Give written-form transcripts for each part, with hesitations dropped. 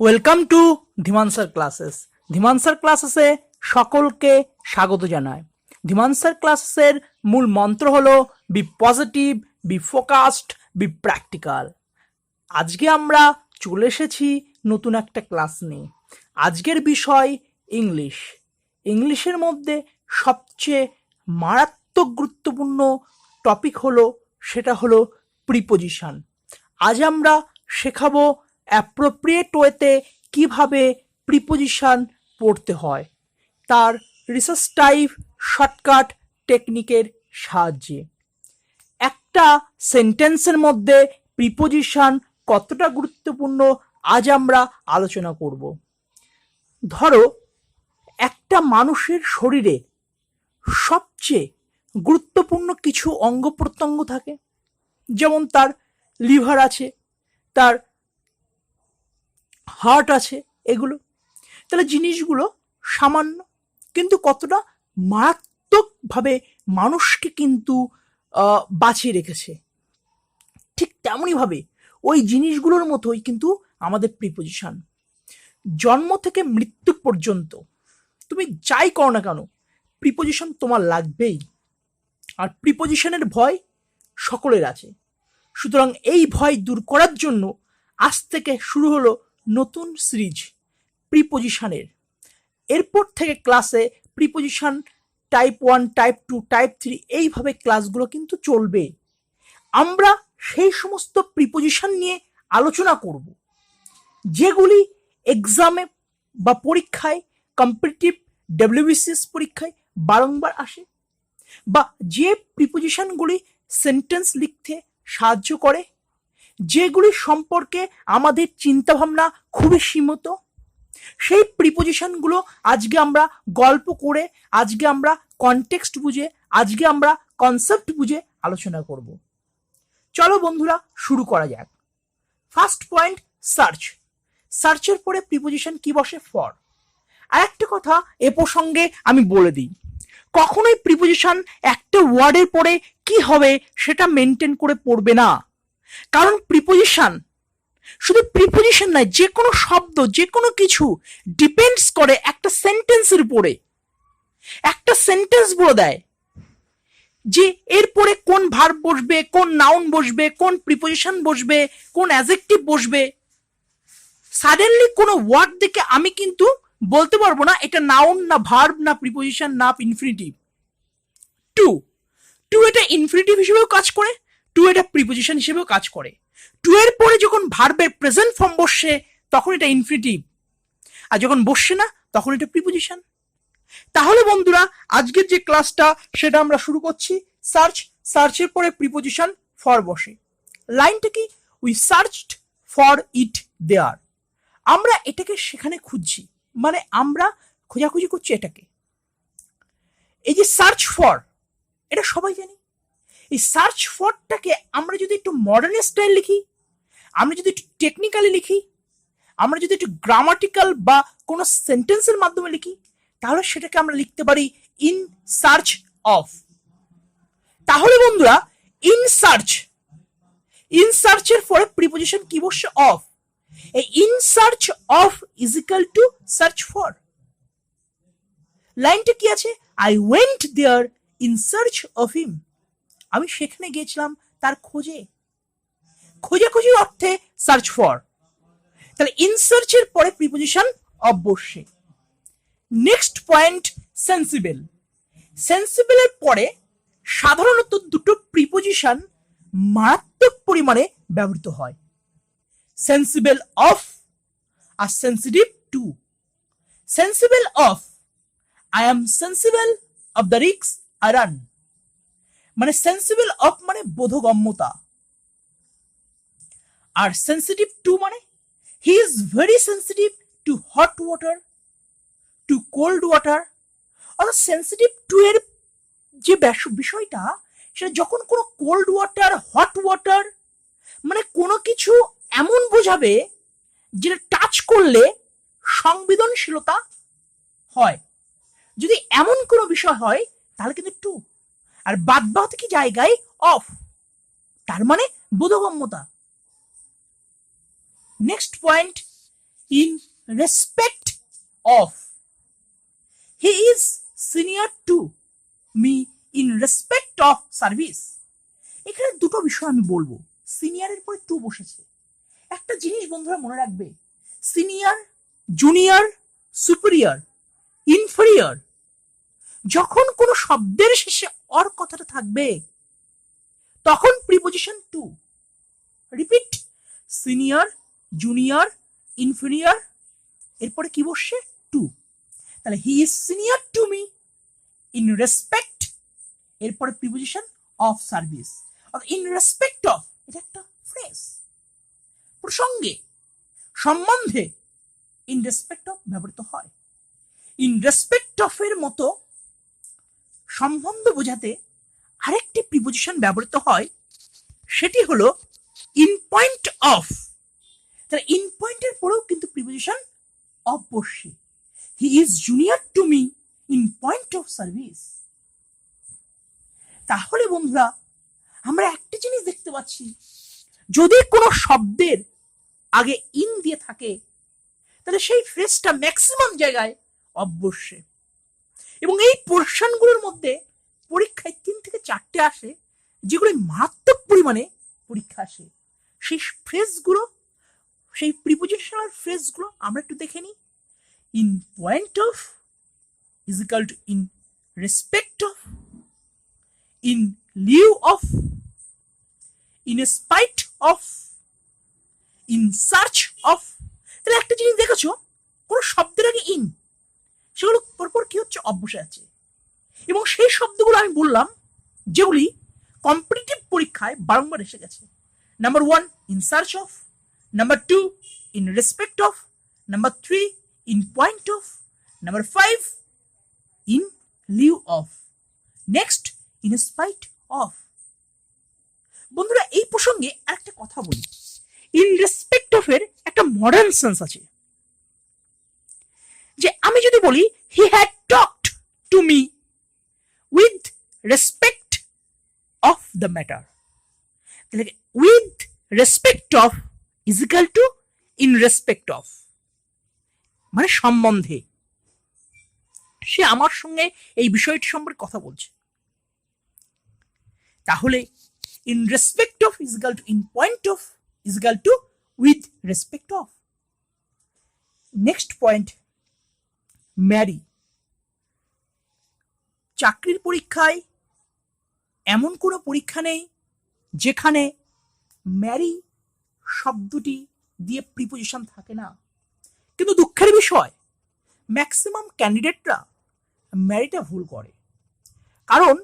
Welcome to Dhiman classes. Dhiman ক্লাসেসে সকলকে স্বাগত জানায়। ধীমান ক্লাসেসের মূল মন্ত্র হলো be positive, be focused, be practical. আজকে আমরা চলে এসেছি নতুন একটা ক্লাস নিয়ে। আজকের বিষয় ইংলিশ। ইংলিশের মধ্যে সবচেয়ে মারাত্মক গুরুত্বপূর্ণ টপিক সেটা হলো প্রিপোজিশন। আজ আমরা শেখাবো অ্যাপ্রোপ্রিয়েট ওয়েতে কিভাবে প্রিপোজিশন পড়তে হয়, তার রিসার্চ টাইপ শর্টকাট টেকনিকের সাহায্যে। একটা সেন্টেন্সের মধ্যে প্রিপোজিশন কতটা গুরুত্বপূর্ণ আজ আমরা আলোচনা করব। ধরো, একটা মানুষের শরীরে সবচেয়ে গুরুত্বপূর্ণ কিছু অঙ্গ প্রত্যঙ্গ থাকে, যেমন তার লিভার আছে, তার হার্ট আছে, এগুলো। তাহলে জিনিসগুলো সামান্য, কিন্তু কতটা মারাত্মকভাবে মানুষকে কিন্তু বাঁচিয়ে রেখেছে। ঠিক তেমনইভাবে ওই জিনিসগুলোর মতোই কিন্তু আমাদের প্রিপোজিশন। জন্ম থেকে মৃত্যু পর্যন্ত তুমি যাই করো না কেন, প্রিপোজিশন তোমার লাগবেই। আর প্রিপোজিশনের ভয় সকলের আছে। সুতরাং এই ভয় দূর করার জন্য আজ থেকে শুরু হলো নতুন সিরিজ প্রিপোজিশনের। এরপর থেকে ক্লাসে প্রিপোজিশন টাইপ 1, টাইপ 2, টাইপ 3 এইভাবে ক্লাসগুলো কিন্তু চলবে। আমরা সেই সমস্ত প্রিপোজিশন নিয়ে আলোচনা করব যেগুলি এক্সামে বা পরীক্ষায়, কম্পিটিটিভ ডব্লিউবিসিএস পরীক্ষায় বারংবার আসে, বা যে প্রিপোজিশনগুলি সেন্টেন্স লিখতে সাহায্য করে, যেগুলি সম্পর্কে আমাদের চিন্তাভাবনা খুবই সীমিত, সেই প্রিপোজিশনগুলো আজকে আমরা গল্প করে, আজকে আমরা কনটেক্সট বুঝে, আজকে আমরা কনসেপ্ট বুঝে আলোচনা করব। চলো বন্ধুরা, শুরু করা যাক। First point, search. সার্চের পরে প্রিপোজিশন কি বসে? ফর। আর একটা কথা এ প্রসঙ্গে আমি বলে দিই, কখনোই প্রিপোজিশন একটা ওয়ার্ডের পরে কি হবে সেটা মেনটেন করে পড়বে না। কারণ প্রিপোজিশন শুধু প্রিপোজিশন নয়, যে কোনো শব্দ, যে কোনো কিছু ডিপেন্ডস করে একটা সেন্টেন্সের উপরে। একটা সেন্টেন্স বলে দেয় যে এরপরে কোন ভার্ব বসবে, কোন নাউন বসবে, কোন প্রিপোজিশন বসবে, কোন অ্যাডজেক্টিভ বসবে। সাডেনলি কোনো ওয়ার্ড দেখে আমি কিন্তু বলতে পারবো না এটা নাউন, না ভার্ব, না প্রিপোজিশন, না ইনফিনিটিভ। টু এটা ইনফিনিটিভ হিসেবেও কাজ করে, টু এটা প্রিপোজিশন হিসেবেও কাজ করে। টু এর পরে যখন ভার্বের প্রেজেন্ট ফর্ম বসছে তখন এটা ইনফিনিটিভ, আর যখন বসছে না তখন এটা প্রিপোজিশন। তাহলে বন্ধুরা, আজকের যে ক্লাসটা সেটা আমরা শুরু করছি। সার্চ, সার্চের পরে প্রিপোজিশন ফর বসে। লাইনটা কি? উই সার্চড ফর ইট দেয়ার। আমরা এটাকে সেখানে খুঁজছি, মানে আমরা খোঁজাখুঁজি করছি এটাকে। এই যে সার্চ ফর, এটা সবাই জানি। এই সার্চ ফরটাকে আমরা যদি একটু মডার্ন স্টাইল লিখি, আমরা যদি একটু টেকনিক্যালি লিখি, আমরা যদি একটু গ্রামাটিক্যাল বা কোনো সেন্টেন্সের মাধ্যমে লিখি, তাহলে সেটাকে আমরা লিখতে পারি ইন সার্চ অফ। তাহলে বন্ধুরা, ইন সার্চের পরে প্রিপোজিশন কি বসছে? অফ। এই in search of is equal to search for. লাইনটা কি আছে? I went there in search of him. আমি সেখানে গিয়েছিলাম তার খোঁজে। খোঁজাখুঁজির অর্থে সার্চ ফর। তাহলে ইন সার্চের পরে প্রিপোজিশন অফ বসছে। Next point, sensible. সেন্সিবলের পরে সাধারণত দুটো প্রিপোজিশন মারাত্মক পরিমাণে ব্যবহৃত হয়, সেন্সিবল অফ আর sensitive to. Sensible of, I am sensible of the risk I run. মানে সেন্সিবল অফ মানে বোধগম্যতা। আর সেন্সিটিভ টু মানে he is very sensitive to hot water, to cold water. অর্থাৎ সেন্সিটিভ টু এর যে বিষয়টা, সেটা যখন কোনো কোল্ড ওয়াটার, হট ওয়াটার, মানে কোনো কিছু এমন বোঝাবে যেটা টাচ করলে সংবেদনশীলতা হয়। যদি এমন কোনো বিষয় হয় তাহলে কিন্তু টু, আর বাদ বাকি জায়গায় অফ, তার মানে বোধগম্যতা। Next point, in respect of. He is senior to me in respect of service. এখানে দুটো বিষয় আমি বলবো। সিনিয়রের পরে টু বসেছে। একটা জিনিস বন্ধুরা মনে রাখবে, সিনিয়র, জুনিয়র, সুপিরিয়র, ইনফেরিয়র, যখন কোনো শব্দের শেষে অর কথাটা থাকবে তখন preposition to. Repeat, senior, junior, inferior, এরপরে কি বসছে? টু। তাহলে he is senior to me in respect, এরপরে preposition of service. In respect of এটা একটা ফ্রেজ, প্রসঙ্গে, সম্বন্ধে ইন রেসপেক্ট অফ ব্যবহৃত হয়। ইন রেসপেক্ট অফ এর মতো সম্বন্ধ বোঝাতে আরেকটি প্রিপোজিশন ব্যবহৃত হয়, সেটি হলো ইন পয়েন্ট অফ। তাহলে ইন পয়েন্টের পরেও কিন্তু প্রিপোজিশন অফ বসছে। He is junior to me in point of service. তাহলে বন্ধুরা আমরা একটা জিনিস দেখতে পাচ্ছি, যদি কোনো শব্দের আগে ইন দিয়ে থাকে তাহলে সেই ফ্রেজটা ম্যাক্সিমাম জায়গায় অফ বসছে। এবং এই পোর্শনগুলোর মধ্যে পরীক্ষায় 3 থেকে 4টে আসে, যেগুলো মারাত্মক পরিমাণে পরীক্ষা আসে। সেই ফ্রেজগুলো, সেই প্রিপোজিশনাল ফ্রেজগুলো আমরা একটু দেখে নিই। In point of is equal to in respect of, in Liu of, in spite of, in search of. তাহলে একটা জিনিস দেখেছো, কোনো শব্দের আগে ইন, সেগুলো পরপর কি হচ্ছে? অফ বসে আছে। এবং সেই শব্দগুলো আমি বললাম যেগুলি কম্পিটিটিভ পরীক্ষায় বারংবার এসে গেছে। Number 1 in search of, number 2 in respect of, number 3 in point of, number 5 in Liu of, next in spite of. বন্ধুরা এই প্রসঙ্গে আরেকটা কথা বলি, ইন রেসপেক্ট অফ এর একটা মডার্ন সেন্স আছে। যে আমি যদি বলি he had talked to me with respect of the matter, তাহলে with respect of is equal to in respect of, মানে সম্বন্ধে। সে আমার সঙ্গে এই বিষয়টি সম্পর্কে কথা বলছে। তাহলে in respect of is equal to in point of is equal to with respect of. Next point, Mary. চাকরির পরীক্ষায় এমন কোনো পরীক্ষা নেই যেখানে ম্যারি শব্দটি দিয়ে প্রিপোজিশন থাকে না। কিন্তু দুঃখের বিষয়, ম্যাক্সিমাম ক্যান্ডিডেটরা ম্যারিটা ভুল করে। কারণ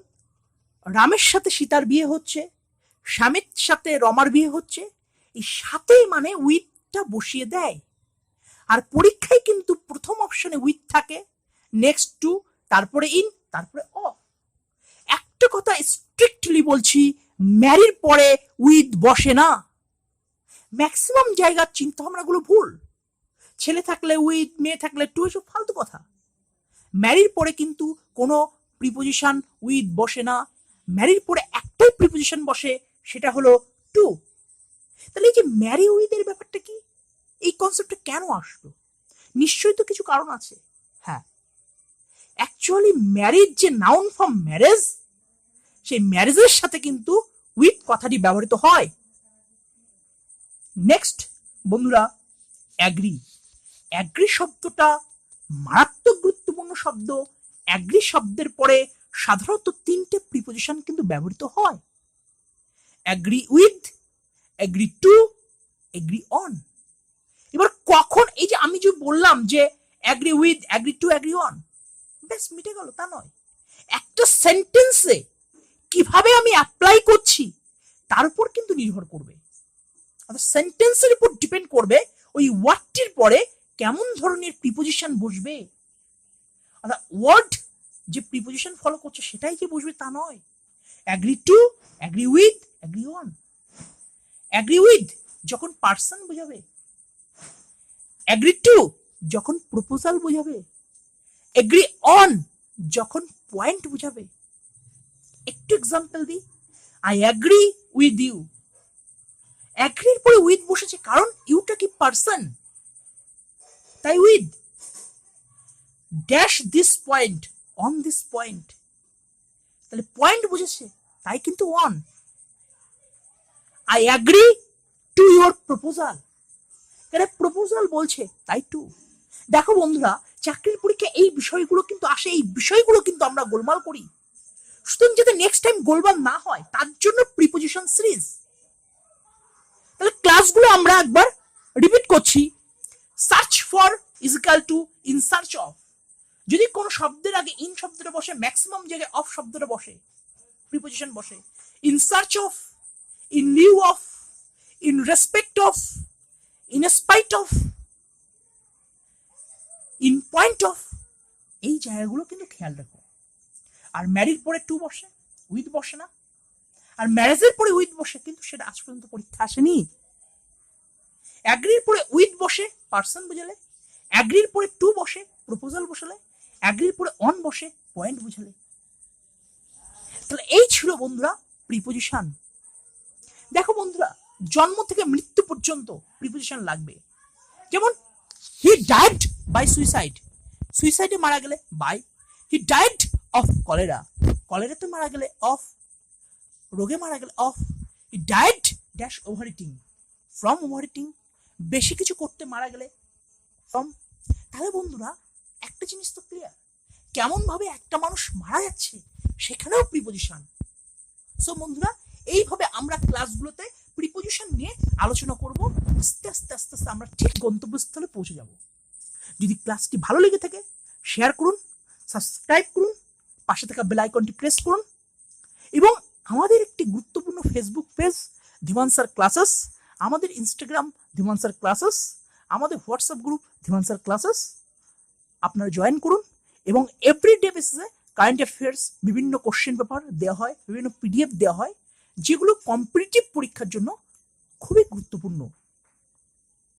রামের সাথে সীতার বিয়ে হচ্ছে, স্বামীর সাথে রমার বিয়ে হচ্ছে, এই সাথেই মানে উইথটা বসিয়ে দেয়। আর পরীক্ষায় কিন্তু প্রথম অপশনে উইথ থাকে, নেক্সট টু, তারপরে ইন, তারপরে অফ। একটা কথা স্ট্রিক্টলি বলছি, ম্যারির পরে উইথ বসে না। ম্যাক্সিমাম জায়গার চিন্তা ভাবনাগুলো ভুল। ছেলে থাকলে উইথ, মেয়ে থাকলে টু, এসব ফালতু কথা। ম্যারির পরে কিন্তু কোনো প্রিপোজিশন উইথ বসে না। ম্যারির পরে একটাই প্রিপোজিশন বসে, সেটা হলো টু। তাহলে এই যে ম্যারি উইথ এর ব্যাপারটা কি, এই কনসেপ্টটা কেন আসলো? নিশ্চয়ই তো কিছু কারণ আছে। হ্যাঁ, অ্যাকচুয়ালি ম্যারিজ যে নাউন ফর্ম ম্যারেজ, সেই ম্যারেজের সাথে কিন্তু উইথ কথাটি ব্যবহৃত হয়। নেক্সট বন্ধুরা, অ্যাগ্রি। অ্যাগ্রি শব্দটা মারাত্মক গুরুত্বপূর্ণ শব্দ। অ্যাগ্রি শব্দের পরে সাধারণত 3টে প্রিপোজিশন কিন্তু ব্যবহৃত হয়। Agree with, agree to, agree on. এবার কখন এই যে আমি যে বললাম যে agree with, agree to, agree on, বেশ মিটে গেল তা নয়। একটা সেন্টেন্সে কিভাবে আমি অ্যাপ্লাই করছি তার উপর কিন্তু নির্ভর করবে। অর্থাৎ সেন্টেন্সের উপর ডিপেন্ড করবে ওই ওয়ার্ডটির পরে কেমন ধরনের প্রিপোজিশন বসবে। অর্থাৎ ওয়ার্ড যে প্রিপোজিশন ফলো করছে সেটাই যে বসবে তা নয়। Agree to, agree with, agree on. Agree with যখন পার্সন বোঝাবে, অ্যাগ্রি টু যখন প্রপোজাল বোঝাবে, এগ্রি অন যখন পয়েন্ট বোঝাবে। একটু এক্সাম্পল দিই, আই অ্যাগ্রি উইথ ইউ। অ্যাগ্রির পরে উইথ বসেছে কারণ ইউটা কি পার্সন, তাই with dash this point on this point, তাহলে পয়েন্ট বুঝেছে তাই কিন্তু on. I agree to your proposal, এখানে প্রপোজাল বলছে তাই টু। দেখো বন্ধুরা, চাকরির পরীক্ষা এই বিষয়গুলো কিন্তু আসে, এই বিষয়গুলো কিন্তু আমরা গোলমাল করি। সুতরাং যাতে নেক্সট টাইম গোলমাল না হয় তার জন্য প্রিপোজিশন সিরিজ। তাহলে ক্লাসগুলো আমরা একবার রিপিট করছি। Search for is equal two in search of, যদি কোনো শব্দের আগে ইন শব্দটা বসে, ম্যাক্সিমাম জায়গায় অফ শব্দটা বসে, প্রিপোজিশন বসে। In search of, in Liu of, in respect of, in spite of, in point of, এই জায়গাগুলো কিন্তু খেয়াল রাখো। আর ম্যারিড পরে টু বসে, উইথ বসে না। আর ম্যারেজের পরে উইথ বসে, কিন্তু সেটা আজ পর্যন্ত পরীক্ষা আসেনি। অ্যাগ্রির পরে উইথ বসে পার্সন বুঝালে, অ্যাগ্রির পরে টু বসে প্রপোজাল বসালে, অ্যাগ্রির পরে অন বসে পয়েন্ট বুঝালে। তাহলে এই ছিল বন্ধুরা প্রিপোজিশন। দেখো বন্ধুরা, জন্ম থেকে মৃত্যু পর্যন্ত প্রিপোজিশন লাগবে। যেমন হি ডাইড বাই সুইসাইড, সুইসাইডে মারা গেলে by. He died of cholera, কলেরাতে মারা গেলে অফ, রোগে মারা গেলে of. He died dash overeating, from overeating, বেশি কিছু করতে মারা গেলে ফ্রম। তাহলে বন্ধুরা একটা জিনিস তো ক্লিয়ার, কেমন ভাবে একটা মানুষ মারা যাচ্ছে সেখানেও প্রিপোজিশন। সো বন্ধুরা, এইভাবে আমরা ক্লাসগুলোতে প্রিপোজিশন নিয়ে আলোচনা করব। আস্তে আস্তে আস্তে আস্তে আমরা ঠিক গন্তব্যস্থলে পৌঁছে যাব। যদি ক্লাসটি ভালো লেগে থাকে শেয়ার করুন, সাবস্ক্রাইব করুন, পাশে থাকা বেল আইকনটি প্রেস করুন, এবং আমাদের একটি গুরুত্বপূর্ণ ফেসবুক পেজ ধীমান স্যার ক্লাসেস, আমাদের ইনস্টাগ্রাম ধীমান স্যার ক্লাসেস, আমাদের হোয়াটসঅ্যাপ গ্রুপ ধীমান স্যার ক্লাসেস আপনারা জয়েন করুন। এবং এভরিডে বেসিসে কারেন্ট অ্যাফেয়ার্স, বিভিন্ন কোশ্চেন পেপার দেওয়া হয়, বিভিন্ন পিডিএফ দেওয়া হয়, যেগুলো কম্পিটিটিভ পরীক্ষার জন্য খুবই গুরুত্বপূর্ণ।